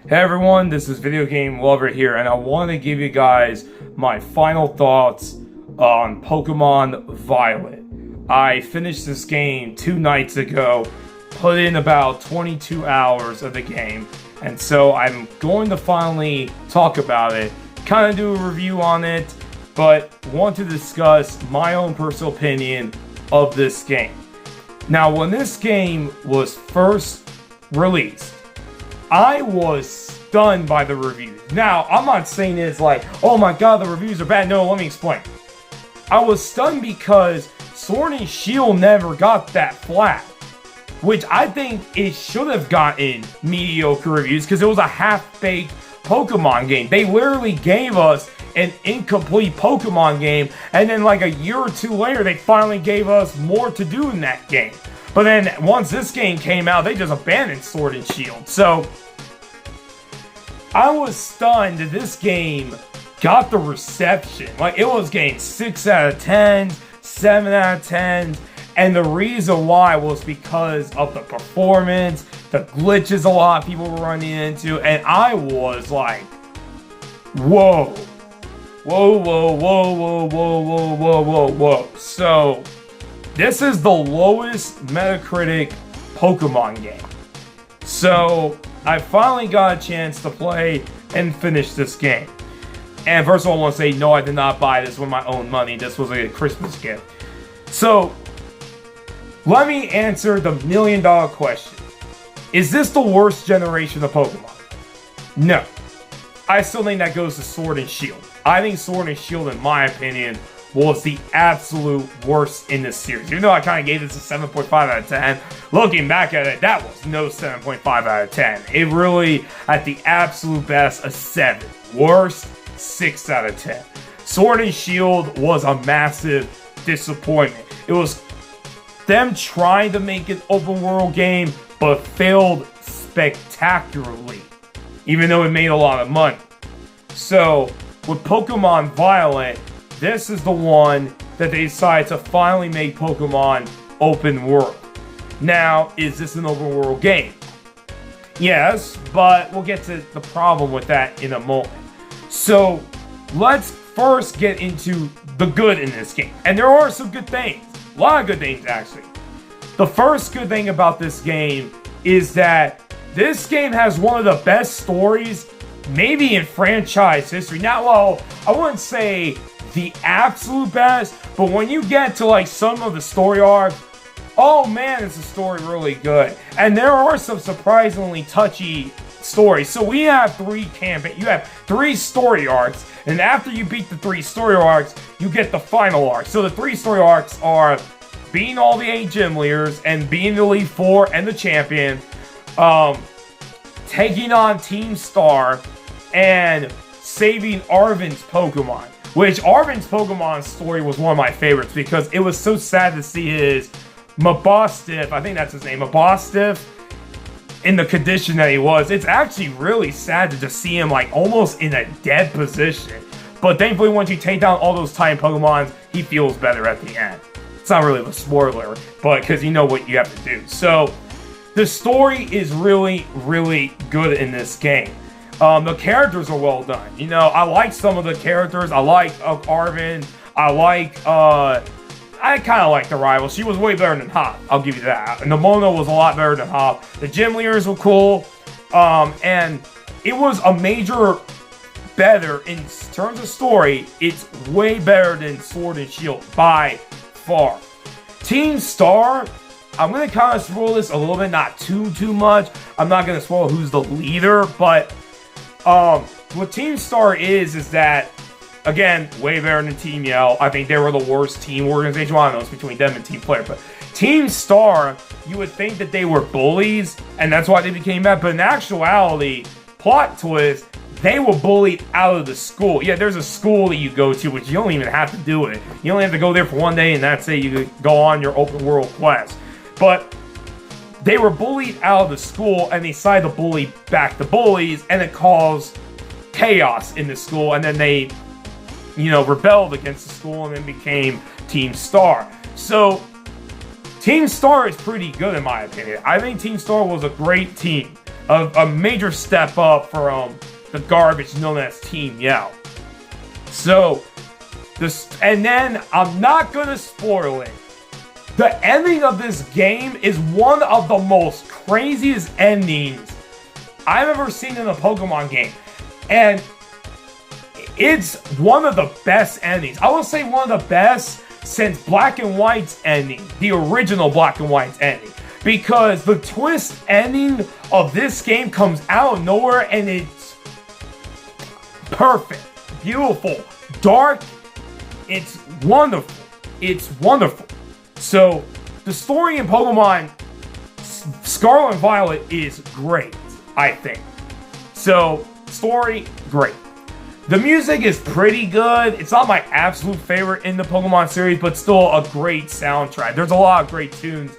Hey everyone, this is Video Game Lover here, and I want to give you guys my final thoughts on Pokémon Violet. I finished this game 2 nights ago, put in about 22 hours of the game, and so I'm going to finally talk about it, kind of do a review on it, but want to discuss my own personal opinion of this game. Now, when this game was first released, I was stunned by the reviews. Now, I'm not saying it's like, oh my god, the reviews are bad. No, let me explain. I was stunned because Sword and Shield never got that flat, which I think it should have gotten mediocre reviews because it was a half-baked Pokemon game. They literally gave us an incomplete Pokemon game, and then like a year or two later, they finally gave us more to do in that game. But then once this game came out, they just abandoned Sword and Shield. So I was stunned that this game got the reception. Like, it was getting 6 out of 10, 7 out of 10. And the reason why was because of the performance, the glitches a lot of people were running into. And I was like, whoa. Whoa, whoa, whoa, whoa, whoa, whoa, whoa, whoa, whoa. So this is the lowest Metacritic Pokemon game. So I finally got a chance to play and finish this game. And first of all, I want to say, no, I did not buy this with my own money. This was a Christmas gift. So let me answer the million-dollar question. Is this the worst generation of Pokemon? No. I still think that goes to Sword and Shield. I think Sword and Shield, in my opinion, was the absolute worst in this series. Even though I kind of gave this a 7.5 out of 10, looking back at it, that was no 7.5 out of 10. It really, at the absolute best, a 7. Worst, 6 out of 10. Sword and Shield was a massive disappointment. It was them trying to make an open world game, but failed spectacularly, even though it made a lot of money. So, with Pokemon Violet, this is the one that they decided to finally make Pokemon open world. Now, is this an open world game? Yes, but we'll get to the problem with that in a moment. So, let's first get into the good in this game. And there are some good things. A lot of good things, actually. The first good thing about this game is that this game has one of the best stories, maybe in franchise history. Now, well, I wouldn't say the absolute best, but when you get to like some of the story arcs, oh man, is the story really good. And there are some surprisingly touchy stories. So we have 3 campaigns. You have 3 story arcs, and after you beat the 3 story arcs, you get the final arc. So the 3 story arcs are beating all the 8 gym leaders and being the Elite Four and the champion, taking on Team Star, and saving Arven's Pokemon. Which, Arven's Pokemon story was one of my favorites because it was so sad to see his Mabostiff, I think that's his name, Mabostiff, in the condition that he was. It's actually really sad to just see him like almost in a dead position. But thankfully, once you take down all those Titan Pokemon, he feels better at the end. It's not really a spoiler, but because you know what you have to do. So, the story is really, really good in this game. The characters are well done. You know, I like some of the characters. I like Arven. I kind of like the rival. She was way better than Hop. I'll give you that. And Nemona was a lot better than Hop. The gym leaders were cool. And it was a major better in terms of story. It's way better than Sword and Shield by far. Team Star, I'm going to kind of spoil this a little bit, not too much. I'm not going to spoil who's the leader, but what Team Star is that, again, way better than Team Yell. I think they were the worst team organization. Well, I don't know, it's between them and Team Player, but Team Star, you would think that they were bullies, and that's why they became bad, but in actuality, plot twist, they were bullied out of the school. Yeah, there's a school that you go to, which you don't even have to do it. You only have to go there for one day, and that's it. You could go on your open world quest. But they were bullied out of the school, and they decided to bully back the bullies, and it caused chaos in the school, and then they, you know, rebelled against the school, and then became Team Star. So, Team Star is pretty good in my opinion. I think Team Star was a great team. a major step up from the garbage known as Team Yell. So, and then I'm not gonna spoil it. The ending of this game is one of the most craziest endings I've ever seen in a Pokemon game. And it's one of the best endings. I will say one of the best since Black and White's ending, the original Black and White's ending. Because the twist ending of this game comes out of nowhere and it's perfect, beautiful, dark. It's wonderful. It's wonderful. So, the story in Pokemon Scarlet and Violet is great, I think. So, story, great. The music is pretty good. It's not my absolute favorite in the Pokemon series, but still a great soundtrack. There's a lot of great tunes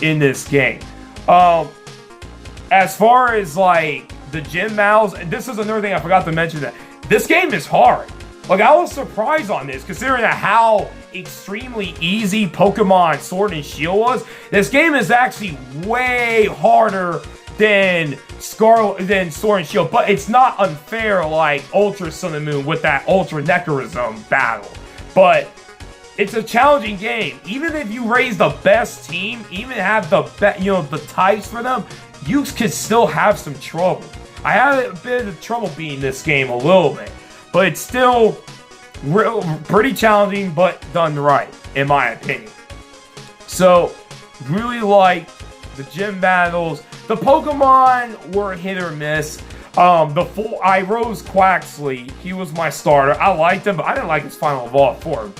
in this game. As far as like the gym battles, and this is another thing I forgot to mention, that this game is hard. Like, I was surprised on this, considering how extremely easy Pokemon Sword and Shield was. This game is actually way harder than Sword and Shield, but it's not unfair like Ultra Sun and Moon with that Ultra Necroism battle. But it's a challenging game. Even if you raise the best team, even have the the types for them, you can still have some trouble. I had a bit of trouble beating this game a little bit, but it's still pretty challenging, but done right, in my opinion. So, really like the gym battles. The Pokemon were hit or miss. I rose Quaxley. He was my starter. I liked him, but I didn't like his final evolved form.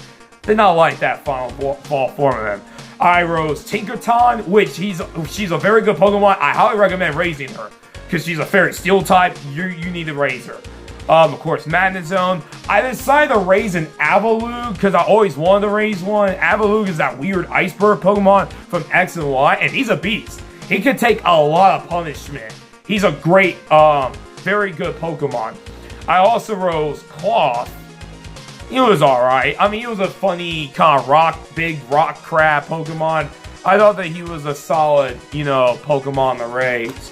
Did not like that final evolved form of him. I rose Tinkerton, which she's a very good Pokemon. I highly recommend raising her, because she's a Fairy Steel type. You need to raise her. Of course, Madness Zone. I decided to raise an Avalugg because I always wanted to raise one. Avalugg is that weird iceberg Pokemon from X and Y, and he's a beast. He can take a lot of punishment. He's a great, very good Pokemon. I also rose Cloth. He was alright. I mean, he was a funny kind of big rock crab Pokemon. I thought that he was a solid, Pokemon to raise.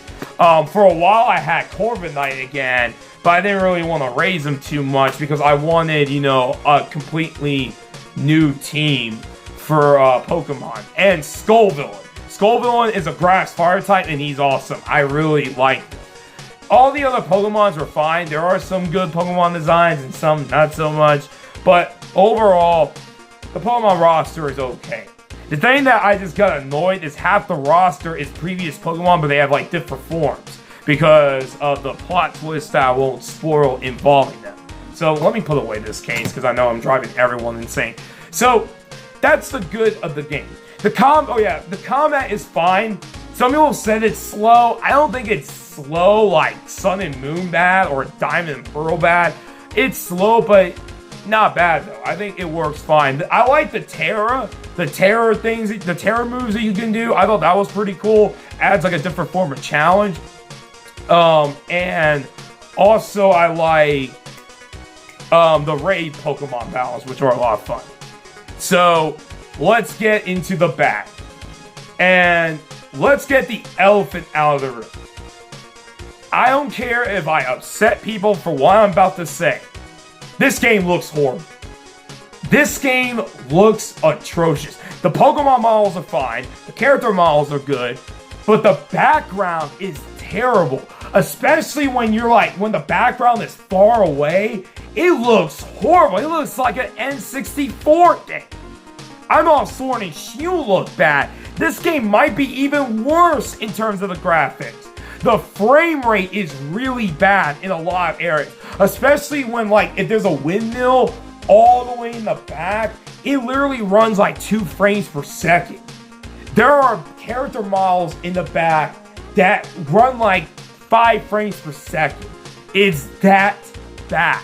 For a while, I had Corviknight again, but I didn't really want to raise him too much because I wanted, a completely new team for Pokemon. And Skullvillain. Skullvillain is a grass fire type, and he's awesome. I really like him. All the other Pokemons were fine. There are some good Pokemon designs and some not so much. But overall, the Pokemon roster is okay. The thing that I just got annoyed is half the roster is previous Pokemon, but they have like different forms because of the plot twist that I won't spoil involving them. So let me put away this case because I know I'm driving everyone insane. So that's the good of the game. The combat is fine. Some people said it's slow. I don't think it's slow like Sun and Moon bad or Diamond and Pearl bad. It's slow, but not bad though. I think it works fine. I like the terror things, the terror moves that you can do. I thought that was pretty cool. Adds like a different form of challenge. And also I like the raid Pokemon battles, which are a lot of fun. So let's get into the bat. And let's get the elephant out of the room. I don't care if I upset people for what I'm about to say. This game looks horrible. This game looks atrocious. The Pokemon models are fine. The character models are good. But the background is terrible. Especially when when the background is far away. It looks horrible. It looks like an N64 game. I know Sword and Shield look bad. This game might be even worse in terms of the graphics. The frame rate is really bad in a lot of areas. Especially when, if there's a windmill all the way in the back, it literally runs 2 frames per second. There are character models in the back that run 5 frames per second. It's that bad.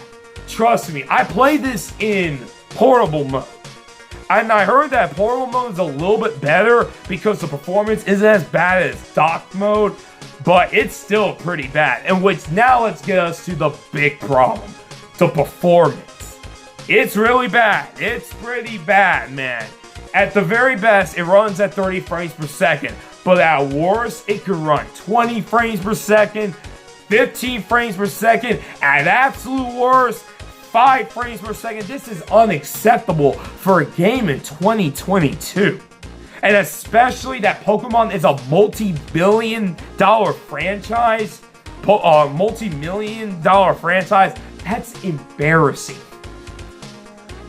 Trust me, I played this in portable mode. And I heard that portable mode is a little bit better because the performance isn't as bad as dock mode, but it's still pretty bad. And now let's get us to the big problem. The performance. It's really bad. It's pretty bad, man. At the very best, it runs at 30 frames per second. but at worst, it could run 20 frames per second, 15 frames per second, at absolute worst, 5 frames per second. This is unacceptable for a game in 2022. And especially that Pokemon is a multi-billion-dollar franchise, multi-million-dollar franchise. That's embarrassing.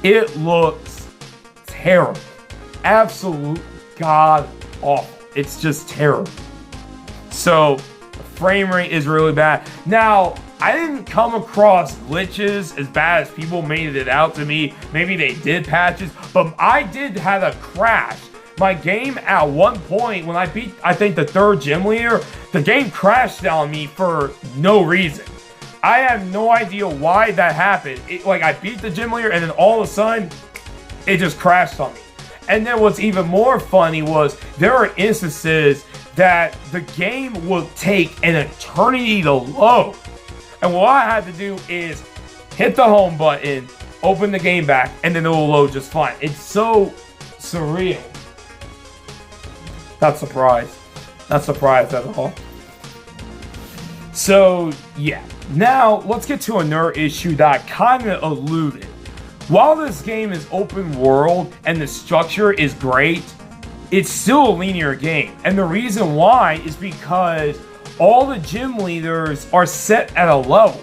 It looks terrible. Absolute god awful. It's just terrible. So, the frame rate is really bad. Now, I didn't come across glitches as bad as people made it out to me. Maybe they did patches, but I did have a crash. My game at one point, when I beat, I think, the 3rd gym leader, the game crashed on me for no reason. I have no idea why that happened. I beat the gym leader, and then all of a sudden, it just crashed on me. And then what's even more funny was there are instances that the game will take an eternity to load. And what I had to do is hit the home button, open the game back, and then it will load just fine. It's so surreal. Not surprised. Not surprised at all. So, yeah. Now, let's get to another issue that I kind of alluded. While this game is open world and the structure is great, it's still a linear game. And the reason why is because all the gym leaders are set at a level.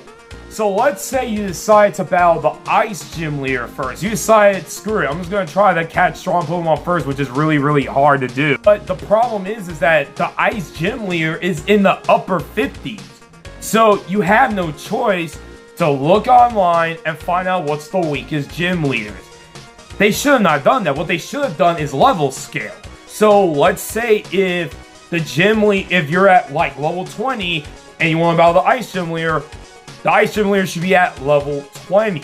So let's say you decide to battle the Ice Gym Leader first. You decided, screw it, I'm just going to try to catch strong Pokemon first, which is really, really hard to do. But the problem is that the Ice Gym Leader is in the upper 50s. So you have no choice to look online and find out what's the weakest gym leaders. They should have not done that. What they should have done is level scale. So let's say if you're at like level 20 and you want to battle the Ice Gym Leader, the Ice Gym Leader should be at level 20.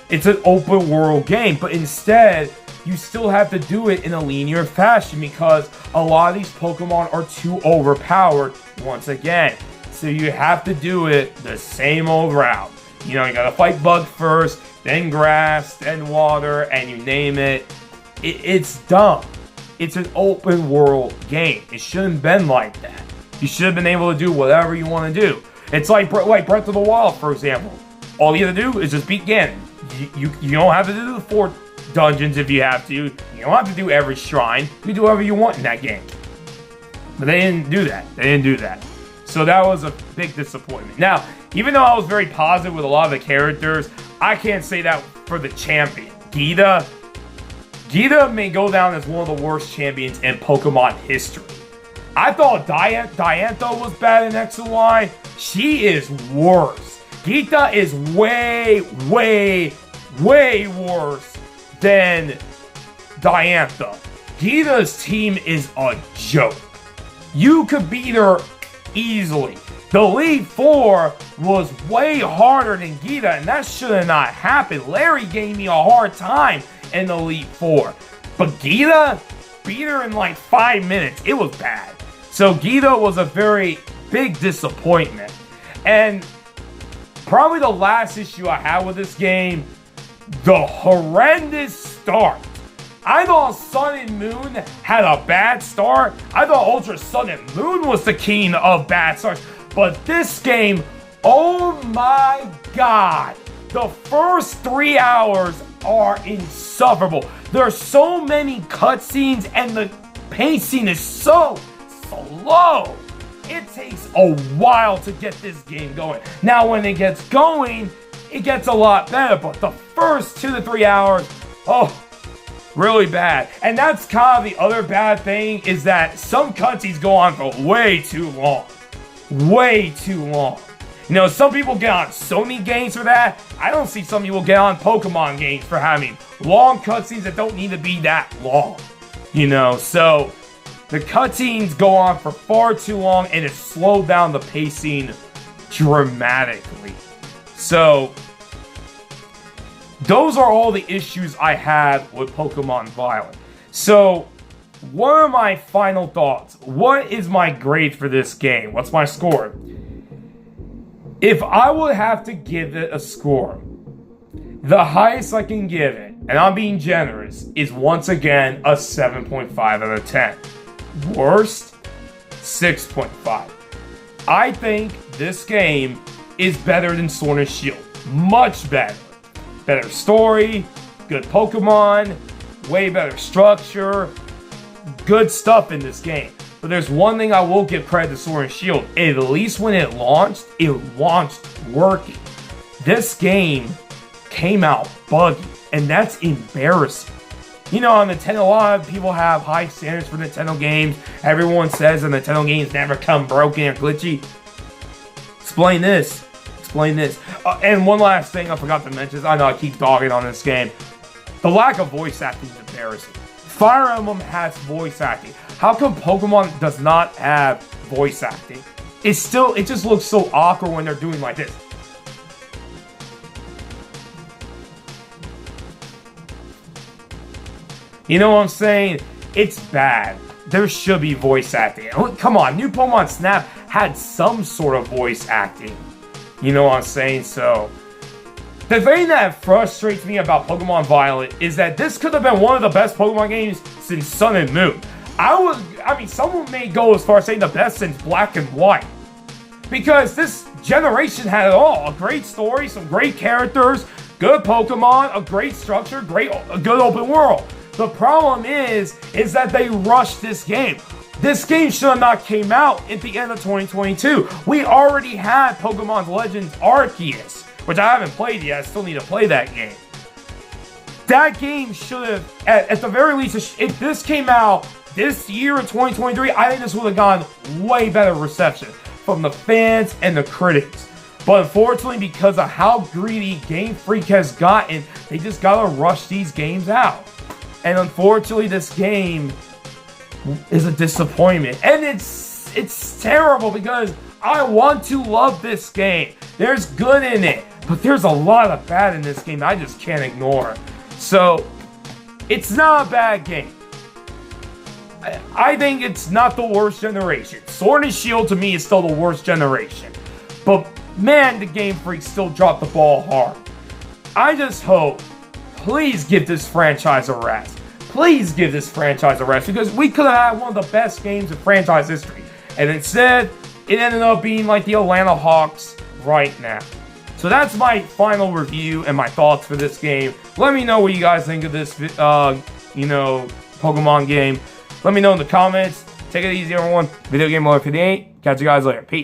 It's an open world game, but instead, you still have to do it in a linear fashion because a lot of these Pokemon are too overpowered once again. So you have to do it the same old route. You know, you gotta fight Bug first, then Grass, then Water, and you name it. It's dumb. It's an open world game. It shouldn't have been like that. You should have been able to do whatever you want to do. It's like Breath of the Wild, for example. All you have to do is just beat Ganon. You don't have to do the 4 dungeons if you have to. You don't have to do every shrine. You do whatever you want in that game. But they didn't do that. So that was a big disappointment. Now, even though I was very positive with a lot of the characters, I can't say that for the champion. Geeta may go down as one of the worst champions in Pokemon history. I thought Diantha was bad in X and Y. She is worse. Geeta is way, way, way worse than Diantha. Geeta's team is a joke. You could beat her easily. The Elite Four was way harder than Geeta, and that should have not happened. Larry gave me a hard time in the Elite Four. But Geeta beat her in like 5 minutes. It was bad. So Geeta was a very big disappointment. And probably the last issue I had with this game, the horrendous start. I thought Sun and Moon had a bad start. I thought Ultra Sun and Moon was the king of bad starts. But this game, oh my god. The first 3 hours are insufferable. There are so many cutscenes and the pacing is so slow. It takes a while to get this game going. Now when it gets going, it gets a lot better. But the first 2 to 3 hours, oh, really bad. And that's kind of the other bad thing is that some cutscenes go on for way too long. Way too long. You know, some people get on Sony games for that. I don't see some people get on Pokemon games for having long cutscenes that don't need to be that long. You know, so the cutscenes go on for far too long and it slowed down the pacing dramatically. So those are all the issues I had with Pokémon Violet. So what are my final thoughts? What is my grade for this game? What's my score? If I would have to give it a score, the highest I can give it, and I'm being generous, is once again a 7.5 out of 10. Worst, 6.5. I think this game is better than Sword and Shield. Much better. Better story, good Pokemon, way better structure, good stuff in this game. But there's one thing I will give credit to Sword and Shield. At least when it launched working. This game came out buggy, and that's embarrassing. You know, on Nintendo, a lot of people have high standards for Nintendo games. Everyone says the Nintendo games never come broken or glitchy. Explain this. And one last thing I forgot to mention. I know I keep dogging on this game. The lack of voice acting is embarrassing. Fire Emblem has voice acting. How come Pokemon does not have voice acting? It just looks so awkward when they're doing like this. You know what I'm saying? It's bad. There should be voice acting. Come on, new Pokemon Snap had some sort of voice acting. You know what I'm saying? So, the thing that frustrates me about Pokemon Violet is that this could have been one of the best Pokemon games since Sun and Moon. Someone may go as far as saying the best since Black and White. Because this generation had it all. A great story, some great characters, good Pokemon, a great structure, a good open world. The problem is that they rushed this game. This game should have not came out at the end of 2022. We already had Pokemon Legends Arceus, which I haven't played yet. I still need to play that game. That game should have, at the very least, if this came out this year in 2023, I think this would have gotten way better reception from the fans and the critics. But unfortunately, because of how greedy Game Freak has gotten, they just gotta rush these games out. And unfortunately, this game is a disappointment. And it's terrible because I want to love this game. There's good in it, but there's a lot of bad in this game I just can't ignore. So, it's not a bad game. I think it's not the worst generation. Sword and Shield to me is still the worst generation. But man, the Game Freak still dropped the ball hard. I just hope, please give this franchise a rest. Please give this franchise a rest, because we could have had one of the best games in franchise history. And instead, it ended up being like the Atlanta Hawks right now. So that's my final review and my thoughts for this game. Let me know what you guys think of this, Pokemon game. Let me know in the comments. Take it easy, everyone. Video Game Lover 58. Catch you guys later. Peace.